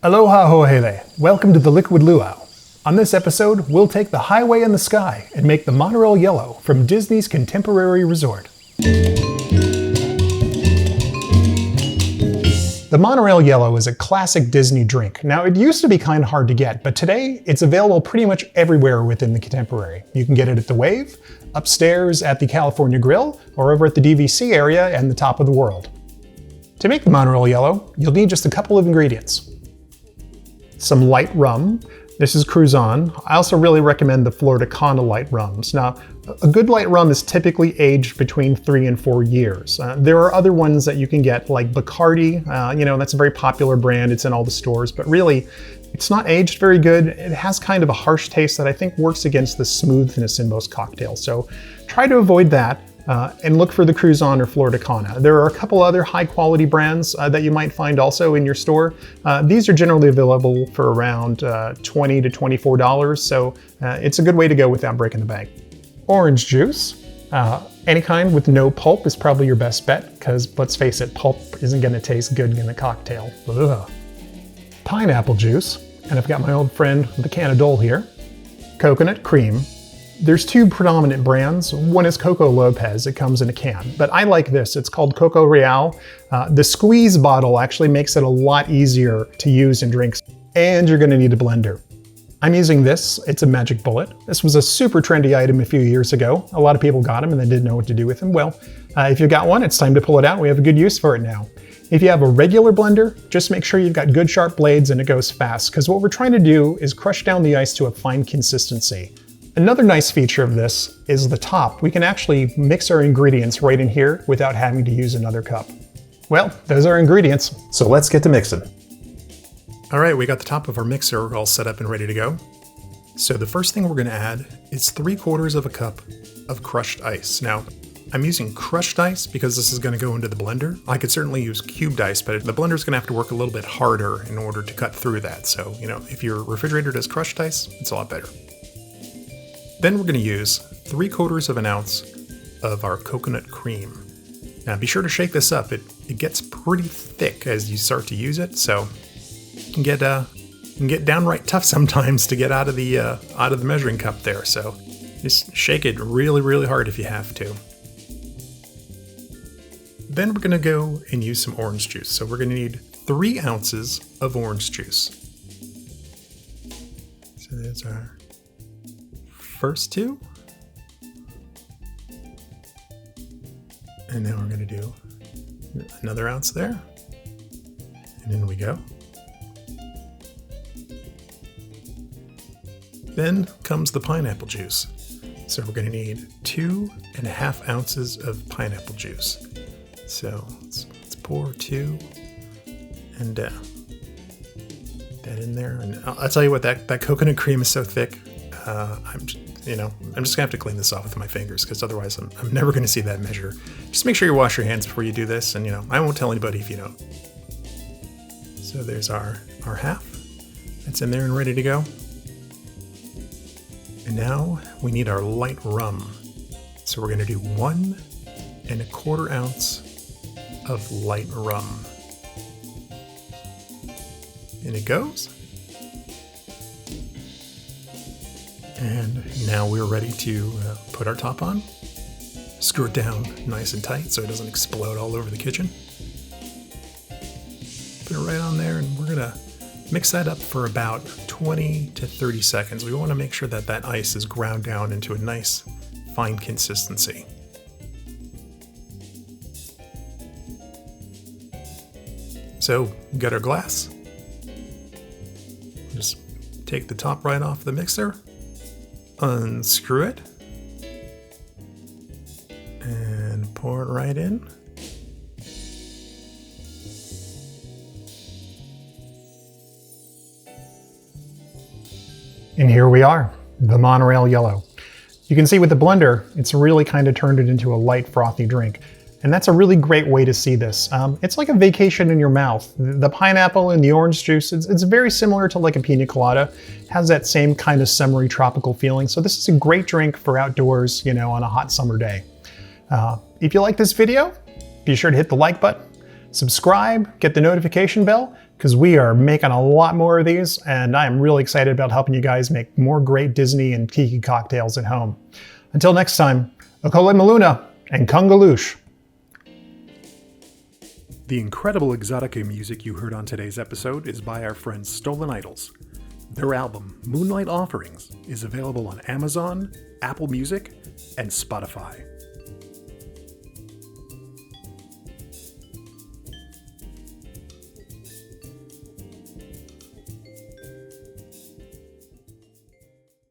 Aloha ho'ele, welcome to the Liquid Luau. On this episode, we'll take the highway in the sky and make the Monorail Yellow from Disney's Contemporary Resort. The Monorail Yellow is a classic Disney drink. Now, it used to be kind of hard to get, but today it's available pretty much everywhere within the Contemporary. You can get it at the Wave, upstairs at the California Grill, or over at the DVC area and the Top of the World. To make the Monorail Yellow, you'll need just a couple of ingredients. Some light rum. This is Cruzan. I also really recommend the Florida Conda light rums. Now, a good light rum is typically aged between 3 and 4 years. There are other ones that you can get, like Bacardi. That's a very popular brand. It's in all the stores, but really, it's not aged very good. It has kind of a harsh taste that I think works against the smoothness in most cocktails. So try to avoid that. And look for the Cruzan or Florida Conda. There are a couple other high quality brands that you might find also in your store. These are generally available for around $20 to $24, so it's a good way to go without breaking the bank. Orange juice, any kind with no pulp is probably your best bet, because let's face it, pulp isn't going to taste good in a cocktail. Ugh. Pineapple juice, and I've got my old friend the can of Dole here. Coconut cream. There's two predominant brands. One is Coco Lopez, it comes in a can, but I like this. It's called Coco Real. The squeeze bottle actually makes it a lot easier to use in drinks, and you're gonna need a blender. I'm using this, it's a magic bullet. This was a super trendy item a few years ago. A lot of people got them and they didn't know what to do with them. Well, if you got one, it's time to pull it out. We have a good use for it now. If you have a regular blender, just make sure you've got good sharp blades and it goes fast, because what we're trying to do is crush down the ice to a fine consistency. Another nice feature of this is the top. We can actually mix our ingredients right in here without having to use another cup. Well, those are our ingredients, so let's get to mixing. All right, we got the top of our mixer all set up and ready to go. So the first thing we're gonna add is 3/4 of a cup of crushed ice. Now, I'm using crushed ice because this is gonna go into the blender. I could certainly use cubed ice, but the blender's gonna have to work a little bit harder in order to cut through that. So, if your refrigerator does crushed ice, it's a lot better. Then we're going to use 3/4 of an ounce of our coconut cream. Now be sure to shake this up. It gets pretty thick as you start to use it, so it can get downright tough sometimes to get out of the measuring cup there. So just shake it really, really hard if you have to. Then we're going to go and use some orange juice. So we're going to need 3 ounces of orange juice. So there's our first 2, and now we're going to do another ounce there, and in we go. Then comes the pineapple juice. So we're going to need 2.5 ounces of pineapple juice. So let's pour 2 and that in there. And I'll tell you what, that coconut cream is so thick. I'm just gonna have to clean this off with my fingers, because otherwise I'm never gonna see that measure. Just make sure you wash your hands before you do this, and I won't tell anybody if you don't. So there's our half. That's in there and ready to go. And now we need our light rum. So we're gonna do 1.25 ounce of light rum. And it goes. And now we're ready to put our top on. Screw it down nice and tight so it doesn't explode all over the kitchen. Put it right on there, and we're gonna mix that up for about 20 to 30 seconds. We wanna make sure that that ice is ground down into a nice, fine consistency. So, we got our glass. Just take the top right off the mixer. Unscrew it and pour it right in. And here we are, the Monorail Yellow. You can see with the blender, it's really kind of turned it into a light frothy drink. And that's a really great way to see this. It's like a vacation in your mouth. The pineapple and the orange juice, it's very similar to like a pina colada. It has that same kind of summery tropical feeling. So this is a great drink for outdoors, on a hot summer day. If you like this video, be sure to hit the like button, subscribe, get the notification bell, because we are making a lot more of these, and I am really excited about helping you guys make more great Disney and Kiki cocktails at home. Until next time, Okole Maluna and Kungaloosh. The incredible exotica music you heard on today's episode is by our friends Stolen Idols. Their album, Moonlight Offerings, is available on Amazon, Apple Music, and Spotify.